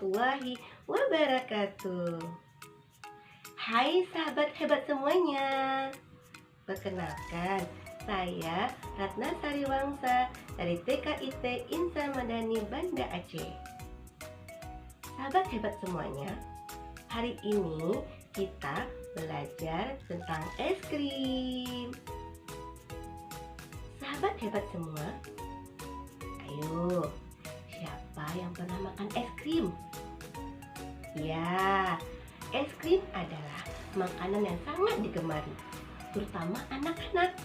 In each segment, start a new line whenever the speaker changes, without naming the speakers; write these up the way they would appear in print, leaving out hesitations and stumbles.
warahmatullahi wabarakatuh. Hai sahabat hebat semuanya. Perkenalkan, saya Ratna Sariwangsa dari TKIT Insan Madani Banda Aceh. Sahabat hebat semuanya, hari ini kita belajar tentang es krim. Sahabat hebat semua, ayo, siapa yang pernah makan es krim? Ya, es krim adalah makanan yang sangat digemari, terutama anak-anak.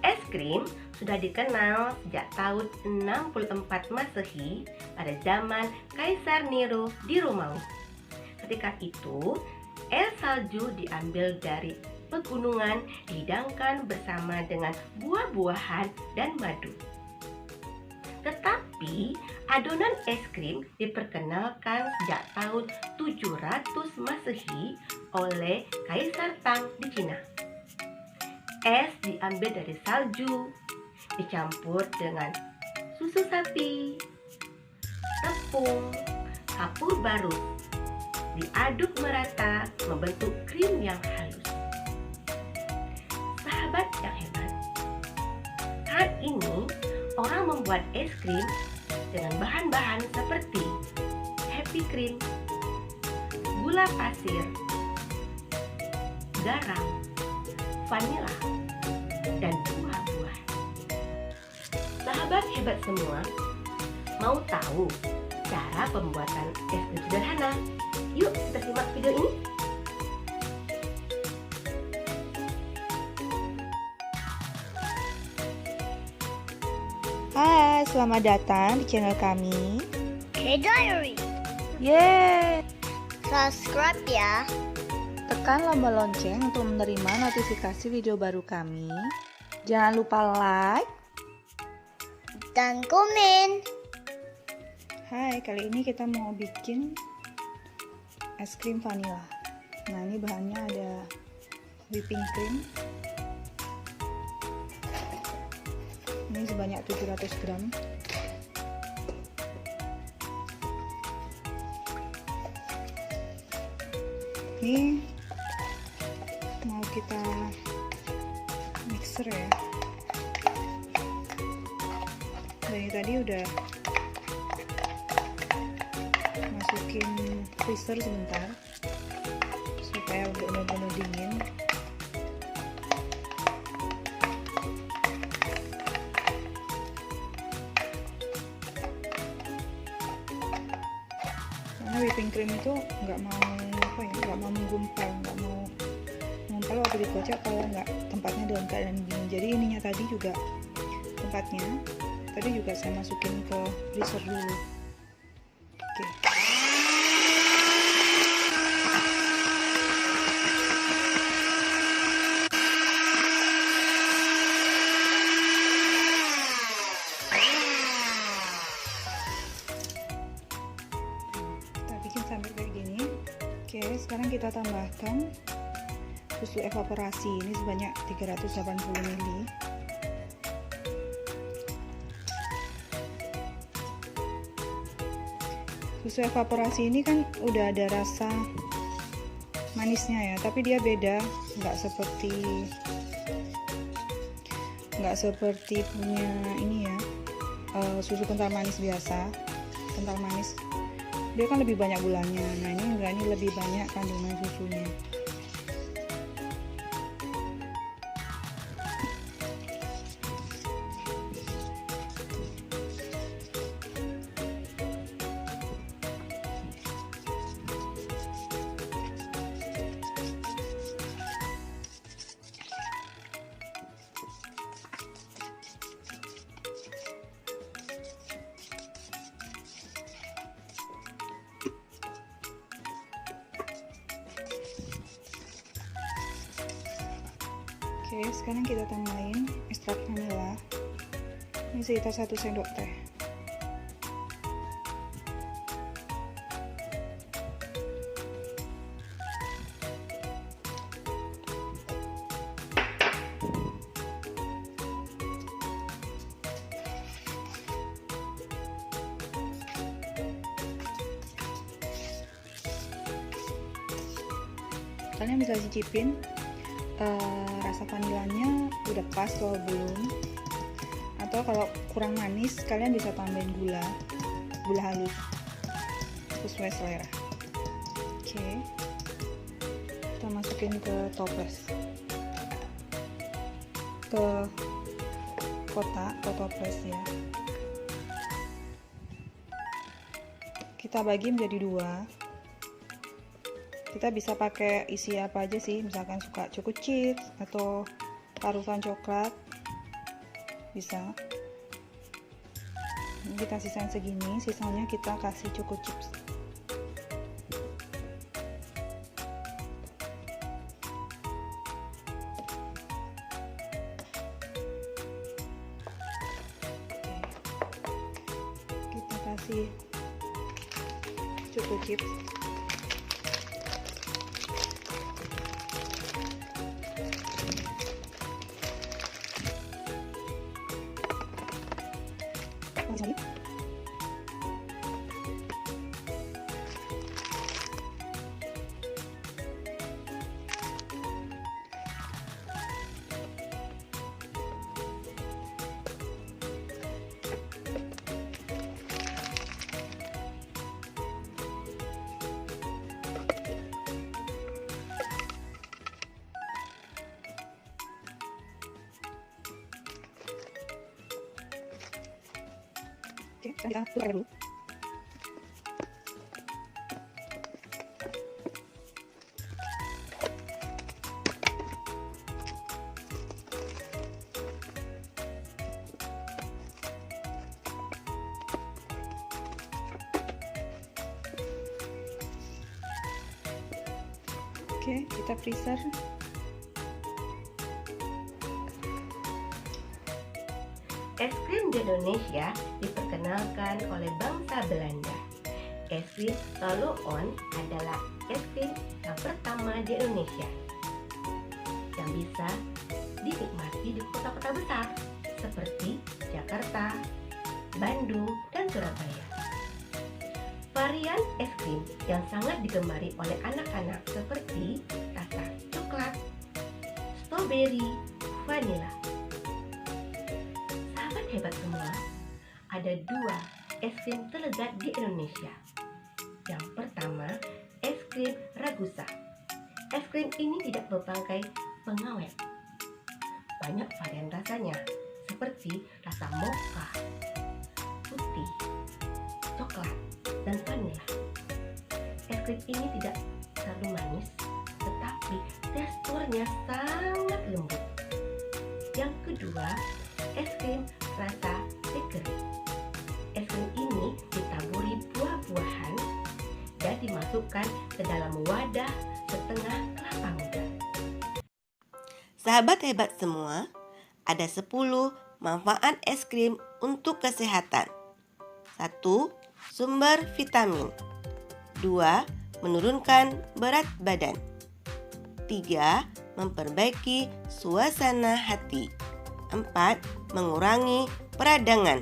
Es krim sudah dikenal sejak tahun 64 Masehi pada zaman Kaisar Nero di Romawi. Ketika itu, es salju diambil dari pegunungan, dihidangkan bersama dengan buah-buahan dan madu. Tetapi adonan es krim diperkenalkan sejak tahun 700 Masehi oleh Kaisar Tang di Cina. Es diambil dari salju, dicampur dengan susu sapi, tepung, kapur barut, diaduk merata membentuk krim yang halus. Sahabat yang hebat, saat ini orang membuat es krim dengan bahan-bahan seperti happy cream, gula pasir, garam, vanila, dan buah-buah. Sahabat hebat semua, mau tahu cara pembuatan es krim sederhana? Yuk kita simak video ini.
Hai, selamat datang di channel kami.
K-Diary.
Yeay!
Subscribe ya.
Tekan tombol lonceng untuk menerima notifikasi video baru kami. Jangan lupa like.
Dan komen.
Hai, kali ini kita mau bikin es krim vanila. Nah, ini bahannya ada whipping cream. Ini sebanyak 700 gram. Ini mau kita mixer ya. Dari tadi udah masukin freezer sebentar supaya benar-benar dingin. Karena whipping cream itu nggak mau menggumpal, nggak mau mengumpal waktu dikocok kalau nggak tempatnya dalam keadaan dingin. Jadi ininya tadi juga tempatnya tadi juga saya masukin ke freezer dulu. Oke. Kita bikin sampai kayak gini. Oke, sekarang kita tambahkan susu evaporasi. Ini sebanyak 380 ml. Susu evaporasi ini kan udah ada rasa manisnya ya, tapi dia beda, nggak seperti punya ini ya, susu kental manis biasa. Kental manis dia kan lebih banyak gulanya. Nah, ini enggak, ini lebih banyak kandungan susunya. Oke, sekarang kita tambahin ekstrak vanila. Ini sekitar 1 sendok teh. kalian bisa cicipin rasa vanilanya udah pas atau belum, atau kalau kurang manis kalian bisa tambahin gula halus sesuai selera. Oke, kita masukin ke toples, ke kotak atau toples ya. Kita bagi menjadi 2. Kita bisa pakai isi apa aja sih, misalkan suka choco chips atau parutan coklat bisa. Ini kita sisain segini, sisanya kita kasih choco chips. Kita kasih choco chips. Oke, kita tukar dulu. Oke, kita freezer.
Es krim di Indonesia diperkenalkan oleh bangsa Belanda. Es krim Tolloone adalah es krim yang pertama di Indonesia yang bisa dinikmati di kota-kota besar seperti Jakarta, Bandung, dan Surabaya. Varian es krim yang sangat digemari oleh anak-anak seperti rasa coklat, strawberry, vanila. Sahabat hebat semua, ada 2 es krim terlezat di Indonesia. Yang pertama, es krim Ragusa. Es krim ini tidak berbagai pengawet. Banyak varian rasanya, seperti rasa mocha, putih, coklat, dan vanila. Es krim ini tidak terlalu manis, tetapi teksturnya sangat lembut. Yang kedua, es krim rasa bakery. Es krim ini ditaburi buah-buahan dan dimasukkan ke dalam wadah setengah kelapa muda. Sahabat hebat semua, ada 10 manfaat es krim untuk kesehatan. 1. Sumber vitamin. 2. Menurunkan berat badan. 3. Memperbaiki suasana hati. 4. Mengurangi peradangan.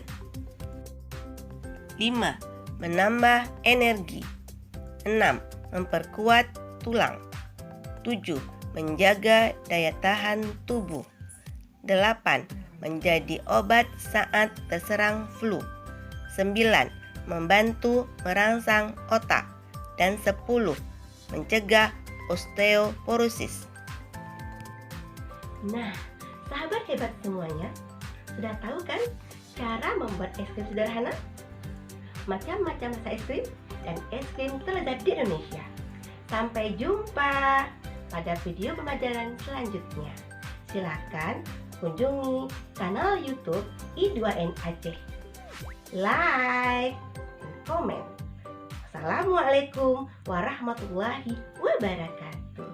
5. Menambah energi. 6. Memperkuat tulang. 7. Menjaga daya tahan tubuh. 8. Menjadi obat saat terserang flu. 9. Membantu merangsang otak. Dan 10. Mencegah osteoporosis. Nah, sahabat hebat semuanya, sudah tahu kan cara membuat es krim sederhana? Macam-macam rasa es krim dan es krim terlezat di Indonesia. Sampai jumpa pada video pembelajaran selanjutnya. Silakan kunjungi channel YouTube I2N Aceh. Like dan komen. Assalamualaikum warahmatullahi wabarakatuh.